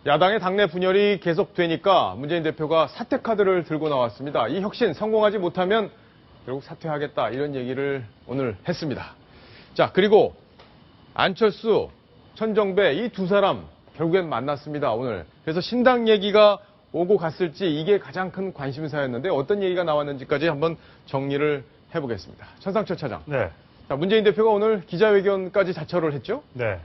야당의 당내 분열이 계속되니까 문재인 대표가 사퇴 카드를 들고 나왔습니다. 이 혁신 성공하지 못하면 결국 사퇴하겠다 이런 얘기를 오늘 했습니다. 자, 그리고 안철수, 천정배 이 두 사람 결국엔 만났습니다, 오늘. 그래서 신당 얘기가 오고 갔을지 이게 가장 큰 관심사였는데 어떤 얘기가 나왔는지까지 한번 정리를 해보겠습니다. 천상철 차장. 네. 자, 문재인 대표가 오늘 기자회견까지 자처를 했죠? 네.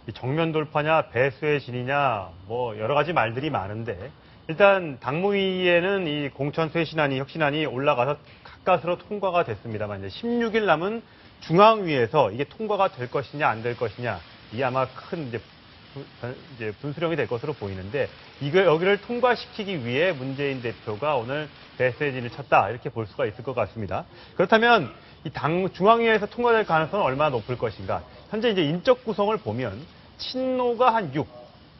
이 정면 돌파냐, 배수의 진이냐, 뭐 여러 가지 말들이 많은데 일단 당무위에는 이 공천 쇄신안이, 혁신안이 올라가서 가까스로 통과가 됐습니다만 이제 16일 남은 중앙위에서 이게 통과가 될 것이냐, 안 될 것이냐, 이게 아마 큰 이제 분수령이 될 것으로 보이는데 여기를 통과시키기 위해 문재인 대표가 오늘 배수의 진을 쳤다 이렇게 볼 수가 있을 것 같습니다. 그렇다면 이 중앙위에서 통과될 가능성은 얼마나 높을 것인가? 현재 이제 인적 구성을 보면 친노가 한 6,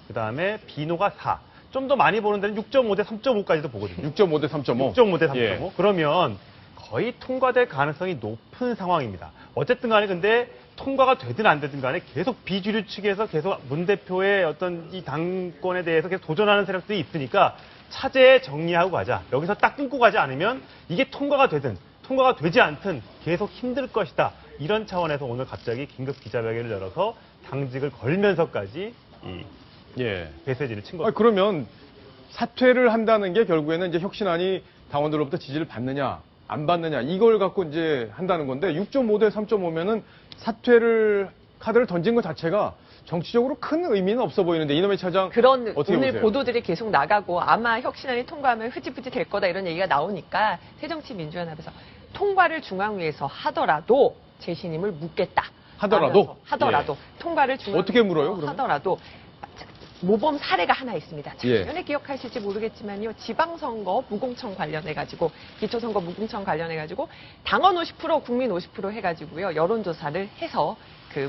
그 다음에 비노가 4. 좀 더 많이 보는 데는 6.5 대 3.5까지도 보거든요. 6.5 대 3.5? 6.5 대 3.5. 예. 그러면 거의 통과될 가능성이 높은 상황입니다. 어쨌든 간에 근데 통과가 되든 안 되든 간에 계속 비주류 측에서 계속 문 대표의 어떤 이 당권에 대해서 계속 도전하는 세력들이 있으니까 차제에 정리하고 가자. 여기서 딱 끊고 가지 않으면 이게 통과가 되든 통과가 되지 않든 계속 힘들 것이다. 이런 차원에서 오늘 갑자기 긴급 기자회견을 열어서 당직을 걸면서까지 배수의 진을 친 겁니다. 그러면 사퇴를 한다는 게 결국에는 이제 혁신안이 당원들로부터 지지를 받느냐 안 받느냐 이걸 갖고 이제 한다는 건데 6.5 대 3.5면은 사퇴를 카드를 던진 것 자체가 정치적으로 큰 의미는 없어 보이는데 이놈의 차장 그런 어떻게 오늘 보세요? 보도들이 계속 나가고 아마 혁신안이 통과하면 흐지부지 될 거다 이런 얘기가 나오니까 새정치민주연합에서 통과를 중앙위에서 하더라도 재신임을 묻겠다. 하더라도? 하더라도 예. 통과를 중앙위에서 어떻게 물어요, 그러면? 하더라도 모범 사례가 하나 있습니다. 예. 작년에 기억하실지 모르겠지만요. 지방선거 무공천 관련해가지고 기초선거 무공천 관련해가지고 당원 50% 국민 50% 해가지고요. 여론조사를 해서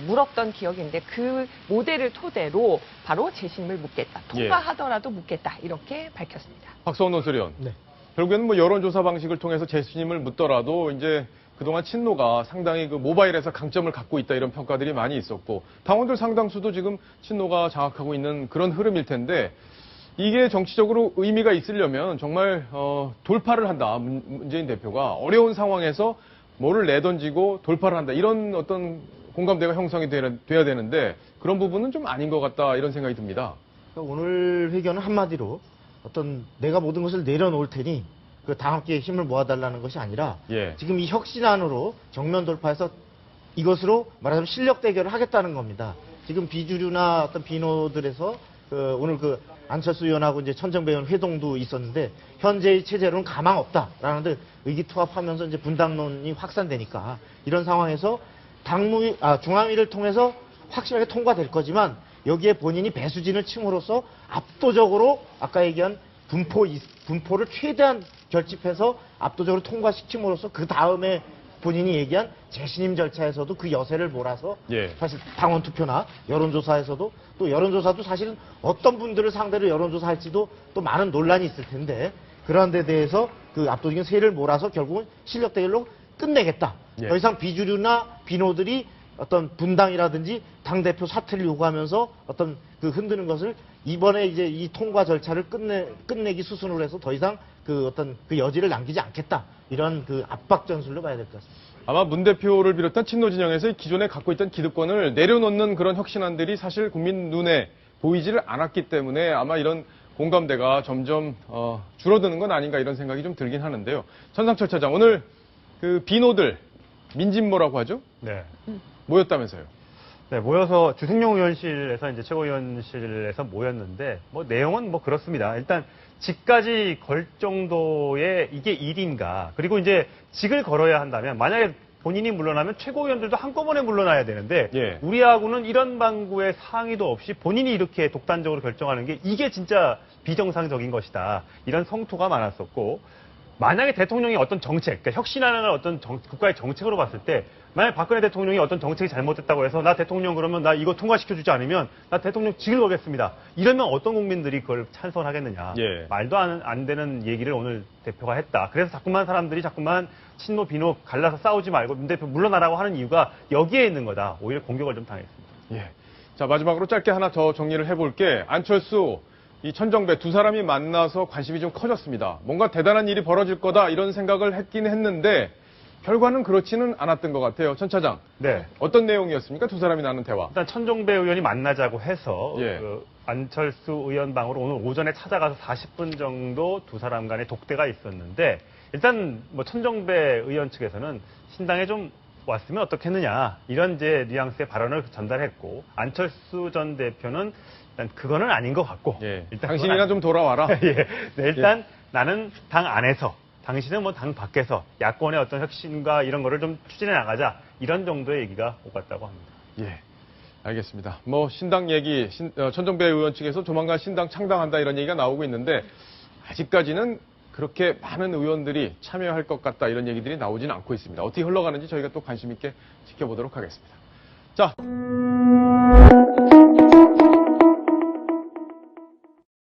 물었던 기억인데 그 모델을 토대로 바로 재신임을 묻겠다. 통과하더라도 묻겠다. 이렇게 밝혔습니다. 박성원 논설위원. 네. 결국에는 뭐 여론조사 방식을 통해서 재신임을 묻더라도 이제 그동안 친노가 상당히 그 모바일에서 강점을 갖고 있다 이런 평가들이 많이 있었고 당원들 상당수도 지금 친노가 장악하고 있는 그런 흐름일 텐데 이게 정치적으로 의미가 있으려면 정말 돌파를 한다. 문재인 대표가 어려운 상황에서 뭐를 내던지고 돌파를 한다. 이런 어떤 공감대가 형성이 돼야 되는데 그런 부분은 좀 아닌 것 같다 이런 생각이 듭니다. 오늘 회견은 한마디로 어떤 내가 모든 것을 내려놓을 테니 다 함께 힘을 모아달라는 것이 아니라 지금 이 혁신안으로 정면 돌파해서 이것으로 말하자면 실력 대결을 하겠다는 겁니다. 지금 비주류나 어떤 비노들에서 오늘 안철수 의원하고 이제 천정배 의원 회동도 있었는데 현재의 체제로는 가망 없다라는 데 의기투합하면서 이제 분당론이 확산되니까 이런 상황에서 중앙위를 통해서 확실하게 통과될 거지만 여기에 본인이 배수진을 침으로써 압도적으로 아까 얘기한 분포를 최대한 결집해서 압도적으로 통과시킴으로써 그 다음에 본인이 얘기한 재신임 절차에서도 그 여세를 몰아서 사실 당원 투표나 여론조사에서도 또 여론조사도 사실은 어떤 분들을 상대로 여론조사할지도 또 많은 논란이 있을 텐데 그러한 데 대해서 그 압도적인 세를 몰아서 결국은 실력 대결로 끝내겠다. 더 이상 비주류나 비노들이 어떤 분당이라든지 당대표 사퇴를 요구하면서 어떤 흔드는 것을 이번에 이제 이 통과 절차를 끝내기 수순으로 해서 더 이상 어떤 여지를 남기지 않겠다. 이런 압박 전술로 봐야 될 것 같습니다. 아마 문 대표를 비롯한 친노 진영에서 기존에 갖고 있던 기득권을 내려놓는 그런 혁신안들이 사실 국민 눈에 보이지를 않았기 때문에 아마 이런 공감대가 점점 줄어드는 건 아닌가 이런 생각이 좀 들긴 하는데요. 천상철 차장, 오늘 비노들 민진모라고 하죠? 네. 모였다면서요? 네, 모여서 주승용 의원실에서 이제 최고위원실에서 모였는데 내용은 그렇습니다. 일단 직까지 걸 정도의 이게 일인가. 그리고 이제 직을 걸어야 한다면 만약에 본인이 물러나면 최고위원들도 한꺼번에 물러나야 되는데 우리하고는 이런 방구의 상의도 없이 본인이 이렇게 독단적으로 결정하는 게 이게 진짜 비정상적인 것이다. 이런 성토가 많았었고 만약에 대통령이 어떤 정책, 그러니까 혁신하는 어떤 국가의 정책으로 봤을 때 만약 박근혜 대통령이 어떤 정책이 잘못됐다고 해서 나 대통령 그러면 나 이거 통과시켜주지 않으면 나 대통령직을 거겠습니다. 이러면 어떤 국민들이 그걸 찬성하겠느냐. 말도 안 되는 얘기를 오늘 대표가 했다. 그래서 자꾸만 사람들이 친노 비노 갈라서 싸우지 말고 문 대표 물러나라고 하는 이유가 여기에 있는 거다. 오히려 공격을 좀 당했습니다. 자, 마지막으로 짧게 하나 더 정리를 해볼게. 안철수, 이 천정배 두 사람이 만나서 관심이 좀 커졌습니다. 뭔가 대단한 일이 벌어질 거다 이런 생각을 했긴 했는데 결과는 그렇지는 않았던 것 같아요. 천 차장. 네. 어떤 내용이었습니까? 두 사람이 나눈 대화. 일단 천정배 의원이 만나자고 해서 예. 그 안철수 의원 방으로 오늘 오전에 찾아가서 40분 정도 두 사람 간의 독대가 있었는데 일단 뭐 천정배 의원 측에서는 신당에 좀 왔으면 어떻겠느냐 이런 이제 뉘앙스의 발언을 전달했고 안철수 전 대표는 일단 그거는 아닌 것 같고 예. 일단 당신이나 좀 돌아와라. 예. 네, 일단 나는 당 안에서 당신은 뭐 당 밖에서 야권의 어떤 혁신과 이런 거를 좀 추진해 나가자 이런 정도의 얘기가 오갔다고 합니다. 예. 알겠습니다. 뭐 신당 얘기, 천정배 의원 측에서 조만간 신당 창당한다 이런 얘기가 나오고 있는데 아직까지는 그렇게 많은 의원들이 참여할 것 같다 이런 얘기들이 나오지는 않고 있습니다. 어떻게 흘러가는지 저희가 또 관심 있게 지켜보도록 하겠습니다. 자.